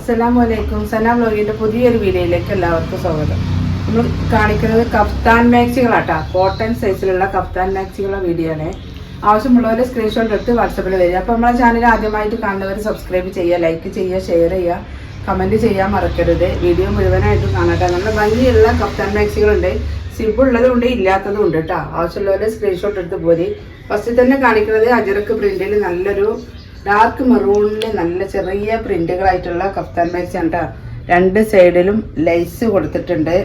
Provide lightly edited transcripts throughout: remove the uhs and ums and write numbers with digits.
അസ്സലാമലൈക്കും. സനാം വ്ലോഗിൻ്റെ പുതിയൊരു വീഡിയോയിലേക്ക് എല്ലാവർക്കും സ്വാഗതം. നമ്മൾ കാണിക്കുന്നത് കഫ്താൻ മാക്സികളാട്ടോ. കോട്ടൺ സൈസിലുള്ള കഫ്താൻ മാക്സികളുടെ വീഡിയോ ആണ്. ആവശ്യമുള്ളവർ സ്ക്രീൻഷോട്ട് എടുത്ത് വാട്സപ്പിൽ വരിക. അപ്പോൾ നമ്മളെ ചാനൽ ആദ്യമായിട്ട് കാണുന്നവർ സബ്സ്ക്രൈബ് ചെയ്യുക, ലൈക്ക് ചെയ്യുക, ഷെയർ ചെയ്യുക, കമൻറ്റ് ചെയ്യാൻ മറക്കരുത്. വീഡിയോ മുഴുവനായിട്ട് കാണട്ടെ. നല്ല ഭംഗിയുള്ള കഫ്താൻ മാക്സികളുണ്ട്. സിബുള്ളതും ഉണ്ട്, ഇല്ലാത്തതും ഉണ്ട് കേട്ടോ. ആവശ്യമുള്ളവർ സ്ക്രീൻഷോട്ട് എടുത്ത് പോരി. ഫസ്റ്റ് തന്നെ കാണിക്കുന്നത് അജറക്ക് പ്രിന്റിൽ നല്ലൊരു ഡാർക്ക് മെറൂണിൽ നല്ല ചെറിയ പ്രിന്റുകളായിട്ടുള്ള കഫ്താൻ മാക്സി ആണ് കേട്ടോ. രണ്ട് സൈഡിലും ലൈസ് കൊടുത്തിട്ടുണ്ട്.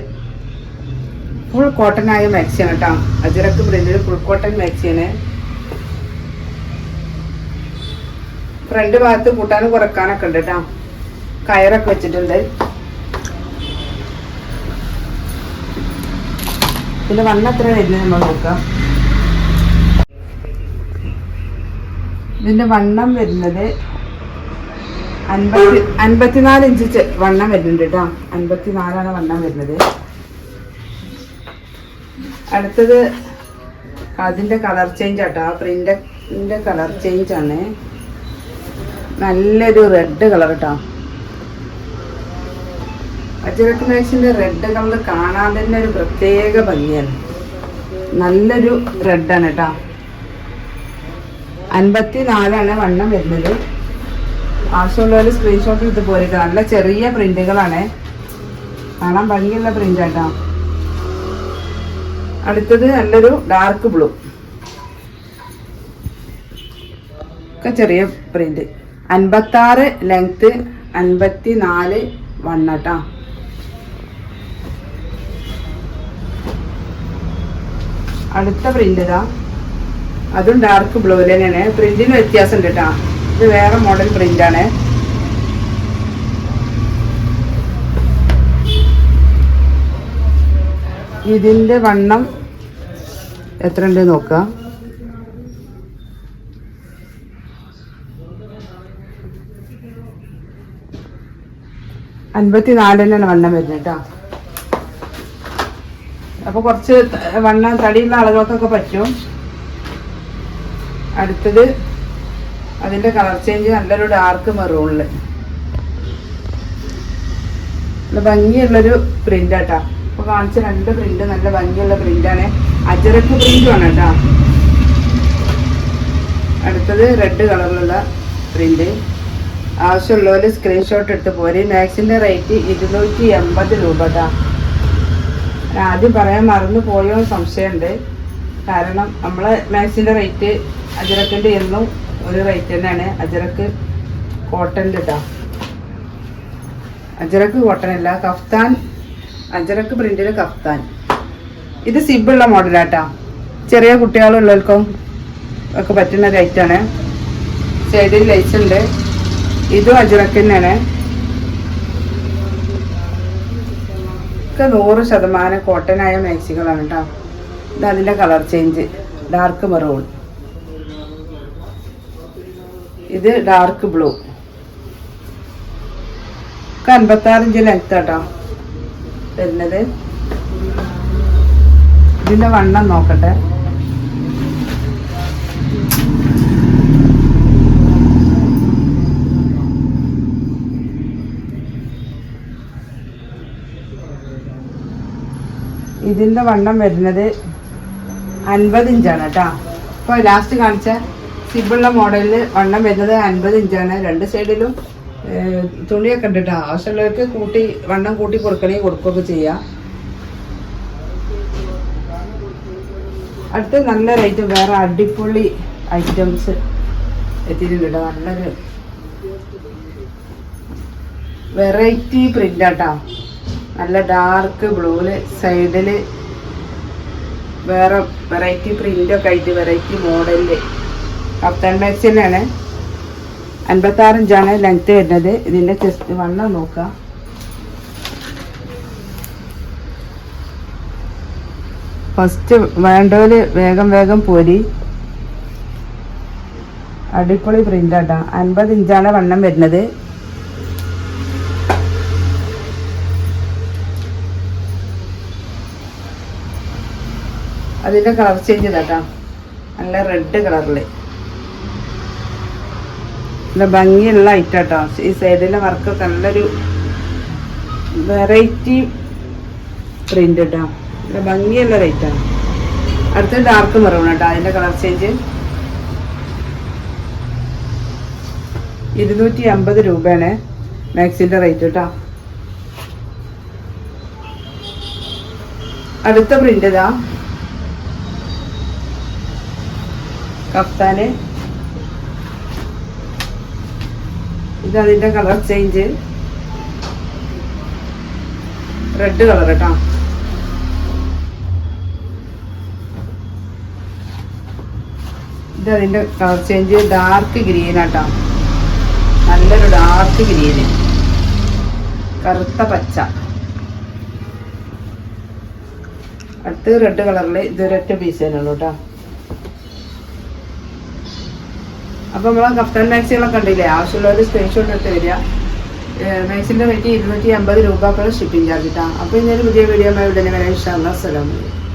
ഫുൾ കോട്ടൺ ആയ മാക്സിയാണ് കേട്ടോ. അജറക്ക് പ്രിന്റിൽ ഫുൾ കോട്ടൺ മാക്സിയാണ്. ഫ്രണ്ട് ഭാഗത്ത് കൂട്ടാനും കുറക്കാനൊക്കെ ഉണ്ട് കേട്ടോ. കയറൊക്കെ വെച്ചിട്ടുണ്ട്. പിന്നെ വണ്ണം എത്ര വരുന്നത് നമ്മൾ നോക്കാം. ഇതിന്റെ വണ്ണം വരുന്നത് 54 ഇഞ്ച് വണ്ണം വരുന്നുണ്ട് കേട്ടോ. 54 വണ്ണം വരുന്നത്. അടുത്തത് അതിന്റെ കളർ ചേഞ്ച് ആട്ടോ. ആ പ്രിന്റിന്റെ കളർ ചേഞ്ച് ആണ്. നല്ലൊരു റെഡ് കളർ കേട്ടോ. അജറക്ക് മാക്സിന്റെ റെഡ് കളർ കാണാൻ തന്നെ ഒരു പ്രത്യേക ഭംഗിയാണ്. നല്ലൊരു റെഡാണ് കേട്ടോ. 54 വണ്ണം വരുന്നത്. ആവശ്യമുള്ളവർ സ്ക്രീൻഷോട്ട് എടുത്ത് പോരുക. നല്ല ചെറിയ പ്രിന്റുകളാണ്, കാണാൻ ഭംഗിയുള്ള പ്രിന്റ് കേട്ടോ. അടുത്തത് നല്ലൊരു ഡാർക്ക് ബ്ലൂ, ഒക്കെ ചെറിയ പ്രിന്റ്. 56 ലെങ്ത്, 54 വണ്ണം കേട്ടോ. അടുത്ത പ്രിന്റ് ഇതാ, അതും ഡാർക്ക് ബ്ലൂ തന്നെയാണ്. പ്രിന്റിന് വ്യത്യാസം ഉണ്ട് കേട്ടോ. ഇത് വേറെ മോഡൽ പ്രിന്റ് ആണ്. ഇതിന്റെ വണ്ണം എത്ര ഉണ്ട് നോക്കാം. 54 തന്നെയാണ് വണ്ണം വരുന്നത് കേട്ടോ. അപ്പൊ കുറച്ച് വണ്ണം തടിയുള്ള ആളുകൾക്കൊക്കെ പറ്റും. അടുത്തത് അതിന്റെ കളർ ചേഞ്ച് നല്ലൊരു ഡാർക്ക് മെറൂണില് നല്ല ഭംഗിയുള്ളൊരു പ്രിന്റ് ആട്ടാ. അപ്പൊ കാണിച്ച രണ്ട് പ്രിന്റ് നല്ല ഭംഗിയുള്ള പ്രിന്റാണ്. അജറക്ക് പ്രിന്റും ആണ് കേട്ടോ. അടുത്തത് റെഡ് കളറിലുള്ള പ്രിന്റ്. ആവശ്യമുള്ളവര് സ്ക്രീൻഷോട്ട് എടുത്ത് പോരെ. മാക്സിന്റെ റേറ്റ് 280 രൂപ കേട്ടോ. ആദ്യം പറയാൻ മറന്നു പോയോ സംശയമുണ്ട്. കാരണം നമ്മളെ മാക്സിന്റെ റേറ്റ് അജറക്കിന്റെ എന്നും ഒരു റേറ്റ് തന്നെയാണ്. അജറക്ക് കോട്ടൺ കേട്ടോ. അജറക്ക് കോട്ടൺ അല്ല, കഫ്താൻ. അജറക്ക് പ്രിന്റില് കഫ്താൻ. ഇത് സിബുള്ള മോഡലാട്ടോ. ചെറിയ കുട്ടികളുള്ളവർക്കും ഒക്കെ പറ്റുന്ന ഒരു ഐറ്റാണ്. സൈഡിൽ ലൈസ് ഉണ്ട്. ഇതും അജറക്ക് തന്നെയാണ്. ഒക്കെ 100% കോട്ടൺ ആയ മാക്സികളാണ് കേട്ടോ. ഇത് അതിന്റെ കളർ ചേഞ്ച് ഡാർക്ക് മെറൂൺ. ഇത് ഡാർക്ക് ബ്ലൂ. 56 ഇഞ്ച് ലെങ്ത് കേട്ടോ വരുന്നത്. ഇതിന്റെ വണ്ണം നോക്കട്ടെ. ഇതിന്റെ വണ്ണം വരുന്നത് 50 ഇഞ്ചാണ് കേട്ടോ. ഇപ്പൊ ലാസ്റ്റ് കാണിച്ച സിബുള്ള മോഡലില് വണ്ണം വരുന്നത് 50 ഇഞ്ചാണ്. രണ്ട് സൈഡിലും തുണിയൊക്കെ ഉണ്ട് കേട്ടോ. ആവശ്യമുള്ളവർക്ക് വണ്ണം കൂട്ടി കൊടുക്കണമെങ്കിൽ കൊടുക്കുകയൊക്കെ ചെയ്യാം. അടുത്ത് നല്ല റേറ്റ് വേറെ അടിപൊളി ഐറ്റംസ് എത്തിയിട്ടുണ്ട് കേട്ടോ. നല്ലൊരു വെറൈറ്റി പ്രിന്റ് ആട്ടോ. നല്ല ഡാർക്ക് ബ്ലൂല് സൈഡില് വേറെ വെറൈറ്റി പ്രിന്റൊക്കെ ആയിട്ട് വെറൈറ്റി മോഡലില് കഫ്താൻ മാക്സി തന്നെയാണ്. 56 ഇഞ്ചാണ് ലെങ്ത് വരുന്നത്. ഇതിന്റെ ചെസ്റ്റ് വണ്ണം നോക്കാം. ഫസ്റ്റ് വേണ്ടവര് വേഗം പോരി. അടിപൊളി പ്രിന്റ് ആട്ടാ. 50 ഇഞ്ചാണ് വണ്ണം വരുന്നത്. അതിന്റെ കളർ ചേഞ്ച് ഇതാട്ടാ. നല്ല റെഡ് കളറില് നല്ല ഭംഗിയുള്ള ഐറ്റം കേട്ടോ. ഈ സൈഡിലെ വർക്കൊക്കെ നല്ലൊരു വെറൈറ്റി പ്രിന്റ് കേട്ടോ. നല്ല ഭംഗിയുള്ള റേറ്റാണ്. അടുത്ത ഡാർക്ക് മെറൂൺ കേട്ടോ. അതിൻ്റെ കളർ ചേഞ്ച് 250 രൂപയാണ് മാക്സിൻ്റെ റേറ്റ് കേട്ടോ. അടുത്ത പ്രിന്റ് ഇതാ കഫ്താന്. ഇത് അതിൻ്റെ കളർ ചേഞ്ച് റെഡ് കളർ കേട്ടോ. ഇത് അതിൻ്റെ കളർ ചേഞ്ച് ഡാർക്ക് ഗ്രീൻ ആട്ടോ. നല്ലൊരു ഡാർക്ക് ഗ്രീന്, കറുത്ത പച്ച. അടുത്ത് റെഡ് കളറിൽ ഇതൊരൊറ്റ പീസ് തന്നെയുള്ളൂ കേട്ടോ. അപ്പോൾ നമ്മളെ കഫ്താൻ മാക്സികളൊക്കെ ഉണ്ടല്ലേ, ആവശ്യമുള്ളവർ സ്ക്രീൻഷോട്ട് എടുത്ത് വരിക. മാക്സിൻ്റെ റേറ്റ് 250 രൂപ ഷിപ്പിംഗ് ചാർജ് കേട്ടോ. അപ്പോൾ ഇന്നൊരു പുതിയ വീഡിയോ ഉടനെ വരാൻ ഇൻഷാ അല്ലാഹ്. അസ്സലാമു അലൈക്കും.